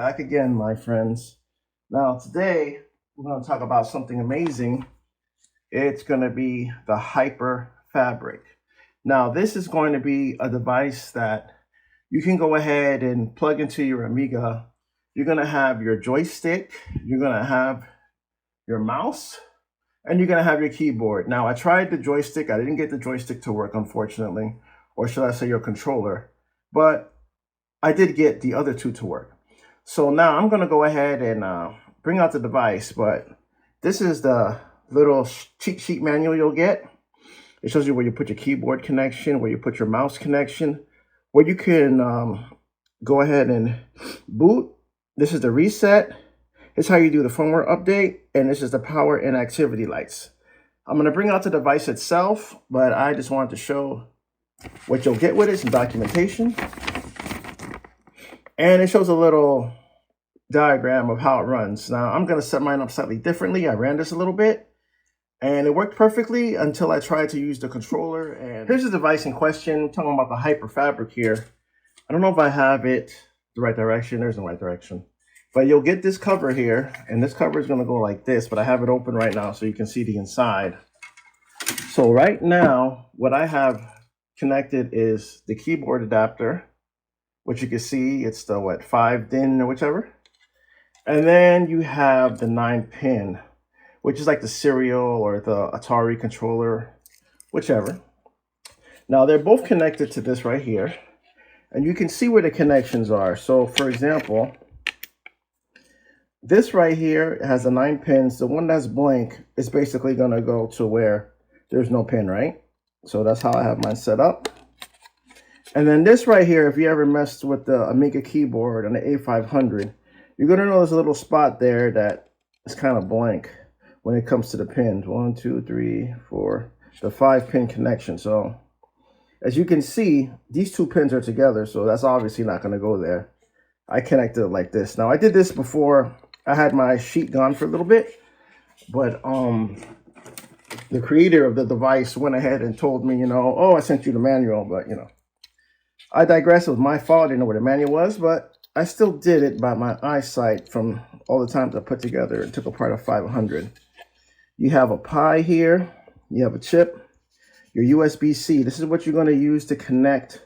back again, my friends. Now, today we're going to talk about something amazing. It's going to be the HyperFabric. Now, this is going to be a device that you can go ahead and plug into your Amiga. You're going to have your joystick, you're going to have your mouse, and you're going to have your keyboard. Now, I tried the joystick. I didn't get the joystick to work, unfortunately, or should I say your controller, but I did get the other two to work. So now I'm going to go ahead and bring out the device, but this is the little cheat sheet manual you'll get. It shows you where you put your keyboard connection, where you put your mouse connection, where you can go ahead and boot. This is the reset. This is how you do the firmware update, and this is the power and activity lights. I'm going to bring out the device itself, but I just wanted to show what you'll get with it, some documentation. And it shows a little diagram of how it runs. Now, I'm going to set mine up slightly differently. I ran this a little bit, and it worked perfectly until I tried to use the controller. And here's the device in question. I'm talking about the HyperFabric here. I don't know if I have it the right direction. There's no right direction. But you'll get this cover here, and this cover is going to go like this, but I have it open right now so you can see the inside. So right now, what I have connected is the keyboard adapter, which you can see it's the 5 DIN or whichever. And then you have the 9-pin, which is like the serial or the Atari controller, whichever. Now they're both connected to this right here, and you can see where the connections are. So for example, this right here has the 9 pins. The one that's blank is basically going to go to where there's no pin, right? So that's how I have mine set up. And then this right here, if you ever messed with the Amiga keyboard on the A500, you're going to know there's a little spot there that is kind of blank when it comes to the pins. 1, 2, 3, 4, the 5-pin connection. So as you can see, these 2 pins are together, so that's obviously not going to go there. I connected it like this. Now I did this before I had my sheet gone for a little bit, but the creator of the device went ahead and told me, oh, I sent you the manual, but I digress. It was my fault. I didn't know what the manual was, but I still did it by my eyesight from all the times I put together and took apart a 500. You have a Pi here. You have a chip. Your USB-C. This is what you're going to use to connect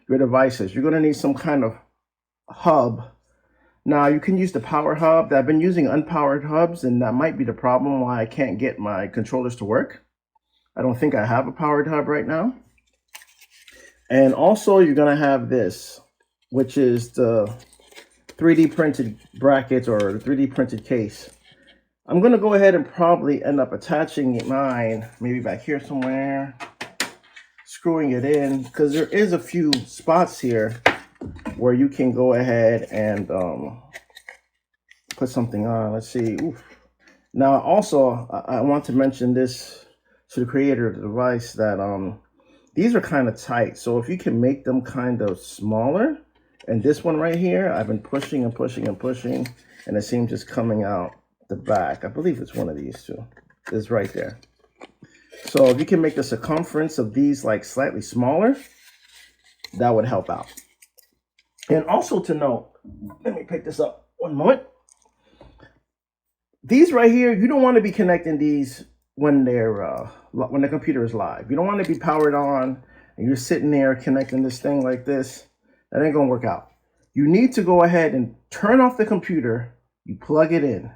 your devices. You're going to need some kind of hub. Now, you can use the power hub. I've been using unpowered hubs, and that might be the problem why I can't get my controllers to work. I don't think I have a powered hub right now. And also, you're going to have this, which is the 3D printed brackets or the 3D printed case. I'm going to go ahead and probably end up attaching mine maybe back here somewhere, screwing it in, because there is a few spots here where you can go ahead and put something on. Let's see. Oof. Now, also, I want to mention this to the creator of the device that these are kind of tight. So if you can make them kind of smaller, and this one right here, I've been pushing and pushing and pushing, and it seems just coming out the back. I believe it's one of these two. It's right there. So if you can make the circumference of these like slightly smaller, that would help out. And also to note, let me pick this up one moment. These right here, you don't want to be connecting these when the computer is live. You don't want to be powered on and you're sitting there connecting this thing like this. That ain't gonna work out. You need to go ahead and turn off the computer. You plug it in,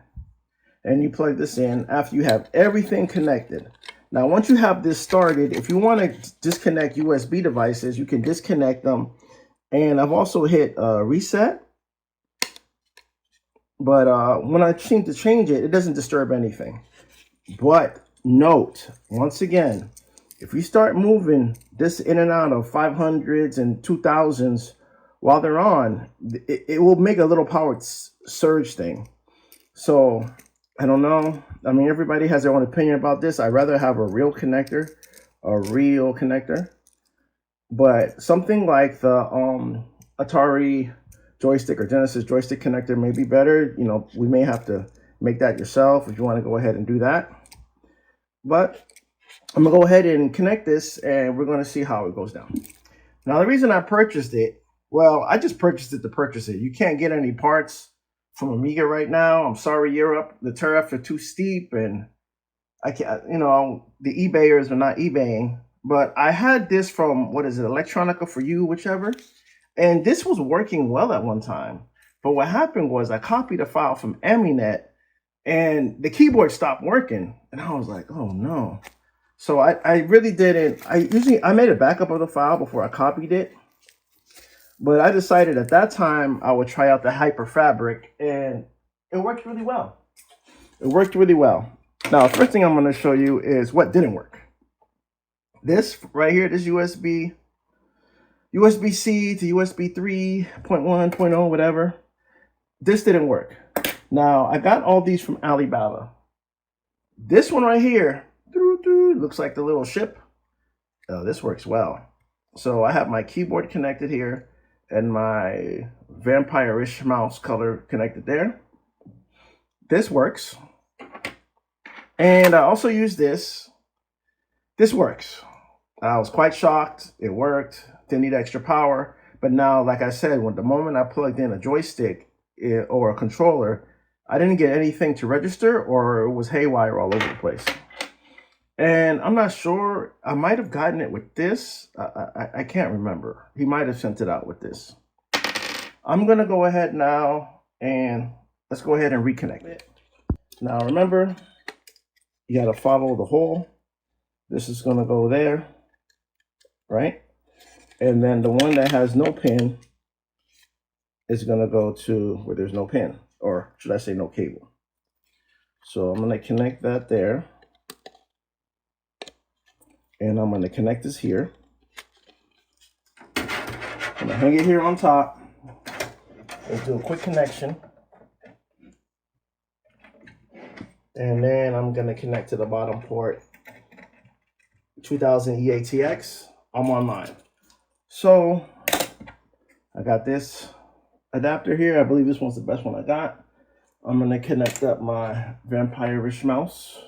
and you plug this in after you have everything connected. Now, once you have this started, if you want to disconnect USB devices, you can disconnect them. And I've also hit reset. But when I seem to change it, it doesn't disturb anything. But note, once again, if you start moving this in and out of 500s and 2000s while they're on, it will make a little power surge thing. So I don't know. I mean, everybody has their own opinion about this. I'd rather have a real connector. But something like the Atari joystick or Genesis joystick connector may be better. We may have to make that yourself if you want to go ahead and do that. But I'm going to go ahead and connect this, and we're going to see how it goes down. Now, the reason I purchased it, well, I just purchased it to purchase it. You can't get any parts from Amiga right now. I'm sorry, Europe. The tariffs are too steep, and I can't, you know, the eBayers are not eBaying. But I had this from, what is it, Electronica for You, whichever. And this was working well at one time. But what happened was I copied a file from Aminet, and the keyboard stopped working. And I was like, oh no. So I really didn't, I made a backup of the file before I copied it. But I decided at that time I would try out the HyperFabric, and it worked really well. It worked really well. Now, the first thing I'm going to show you is what didn't work. This right here, this USB-C to USB 3.1.0, whatever. This didn't work. Now, I got all these from Alibaba. This one right here, looks like the little ship. Oh, this works well. So I have my keyboard connected here and my vampire-ish mouse color connected there. This works. And I also use this. This works. I was quite shocked. It worked. Didn't need extra power. But now, like I said, when the moment I plugged in a joystick or a controller, I didn't get anything to register, or it was haywire all over the place. And I'm not sure. I might have gotten it with this. I can't remember. He might have sent it out with this. I'm going to go ahead now and let's go ahead and reconnect it. Now, remember, you got to follow the hole. This is going to go there, right? And then the one that has no pin is going to go to where there's no pin, or should I say no cable. So I'm going to connect that there. And I'm going to connect this here. I'm going to hang it here on top. Let's do a quick connection. And then I'm going to connect to the bottom port. 2000 EATX. I'm online. So I got this adapter here. I believe this one's the best one I got. I'm going to connect up my vampire-ish mouse.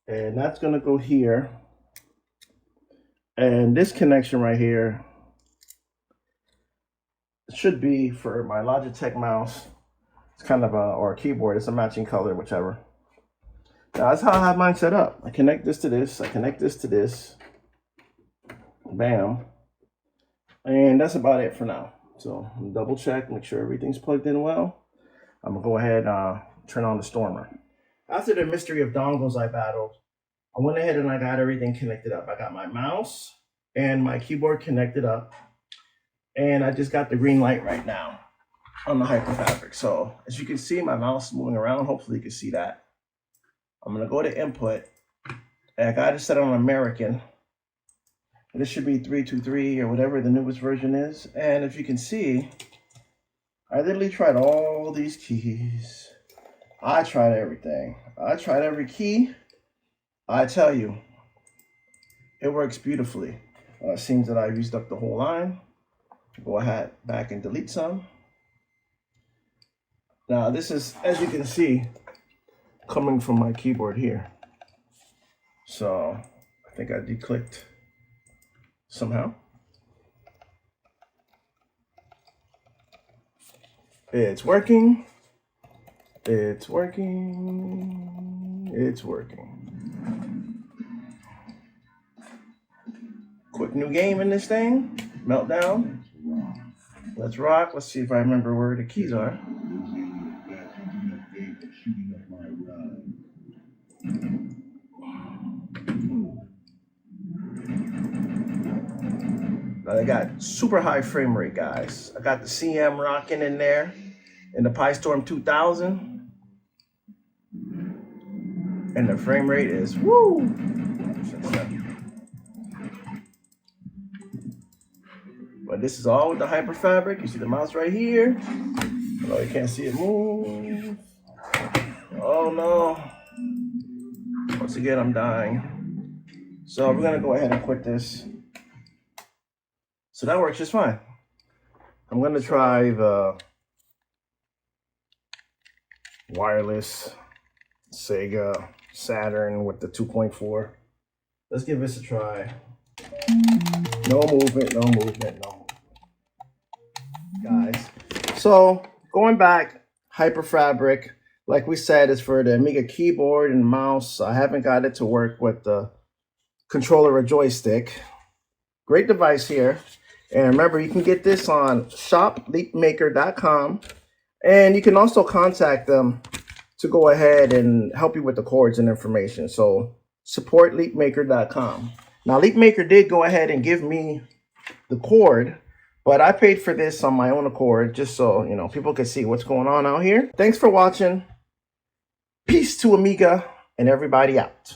And that's going to go here. And this connection right here should be for my Logitech mouse. It's kind of or a keyboard. It's a matching color, whichever. Now, that's how I have mine set up. I connect this to this. I connect this to this. Bam. And that's about it for now. So double check, make sure everything's plugged in well. I'm going to go ahead and turn on the Stormer. After the mystery of dongles I battled, I went ahead and I got everything connected up. I got my mouse and my keyboard connected up. And I just got the green light right now on the HyperFabric. So as you can see, my mouse is moving around. Hopefully you can see that. I'm going to go to input. And I got it set on American. This should be 323 or whatever the newest version is. And if you can see, I literally tried all these keys. I tried everything. I tried every key. I tell you, it works beautifully. It seems that I used up the whole line. Go ahead back and delete some. Now this is, as you can see, coming from my keyboard here. So I think I declicked somehow. It's working. It's working. It's working. Quick new game in this thing. Meltdown. Let's rock. Let's see if I remember where the keys are. Now I got super high frame rate, guys. I got the CM rocking in there in the PiStorm 2000. And the frame rate is woo! But this is all with the HyperFabric. You see the mouse right here. Oh, you can't see it move. Oh no. Once again, I'm dying. So we're gonna go ahead and quit this. So that works just fine. I'm gonna try the wireless Sega Saturn with the 2.4. Let's give this a try. No movement, no movement, no movement. Guys, so going back, HyperFabric, like we said, is for the Amiga keyboard and mouse. I haven't got it to work with the controller or joystick. Great device here. And remember, you can get this on shopleapmaker.com. And you can also contact them to go ahead and help you with the cords and information. So support leapmaker.com. Now, LeapMaker did go ahead and give me the cord, but I paid for this on my own accord, just so, you know, people can see what's going on out here. Thanks for watching. Peace to Amiga and everybody out.